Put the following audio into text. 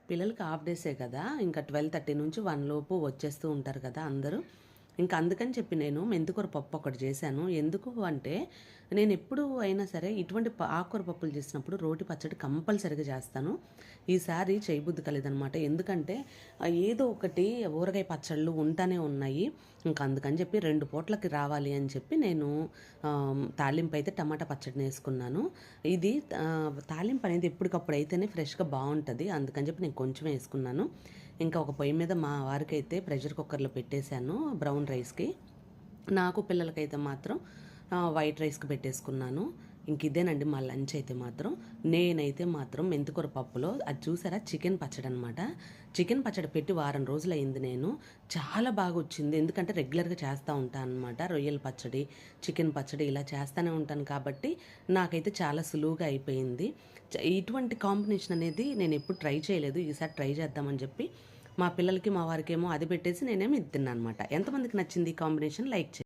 పిల్లలకి హాఫ్ డేసే కదా, ఇంకా 12:30 నుంచి 1 లోపు వచ్చేస్తూ ఉంటారు కదా అందరూ. ఇంకా అందుకని చెప్పి నేను మెంతికూర పప్పు ఒకటి చేశాను. ఎందుకు అంటే, నేను ఎప్పుడు అయినా సరే ఇటువంటి ఆకుకూర పప్పులు చేసినప్పుడు రోటి పచ్చడి కంపల్సరీగా చేస్తాను. ఈసారి చేయబుద్ధి కాలేదనమాట. ఎందుకంటే ఏదో ఒకటి ఊరగాయ పచ్చళ్ళు ఉంటానే ఉన్నాయి. ఇంకా అందుకని చెప్పి 2 పూటలకి రావాలి అని చెప్పి నేను తాలింపు అయితే టమాటా పచ్చడిని వేసుకున్నాను. ఇది తాలింపు అనేది ఎప్పటికప్పుడు అయితేనే ఫ్రెష్గా బాగుంటుంది. అందుకని చెప్పి నేను కొంచెం వేసుకున్నాను. ఇంకా ఒక పొయ్యి మీద మా వారికైతే ప్రెషర్ కుక్కర్లో పెట్టేశాను బ్రౌన్ రైస్కి. నాకు పిల్లలకైతే మాత్రం వైట్ రైస్కి పెట్టేసుకున్నాను. ఇంక ఇదేనండి మా లంచ్ అయితే మాత్రం. నేనైతే మాత్రం మెంతికూర పప్పులో అది చూసారా, చికెన్ పచ్చడి అనమాట. చికెన్ పచ్చడి పెట్టి వారం రోజులు అయింది. నేను చాలా బాగా వచ్చింది. ఎందుకంటే రెగ్యులర్గా చేస్తూ ఉంటాను అనమాట. రొయ్యల పచ్చడి, చికెన్ పచ్చడి ఇలా చేస్తూనే ఉంటాను కాబట్టి నాకైతే చాలా సులువుగా అయిపోయింది. ఇటువంటి కాంబినేషన్ అనేది నేను ఎప్పుడు ట్రై చేయలేదు. ఈసారి ట్రై చేద్దామని చెప్పి మా పిల్లలకి మా వారికేమో అది పెట్టేసి నేనేమో ఇది తిన్నాను అనమాట. ఎంతమందికి నచ్చింది ఈ కాంబినేషన్ లైక్ చేయండి.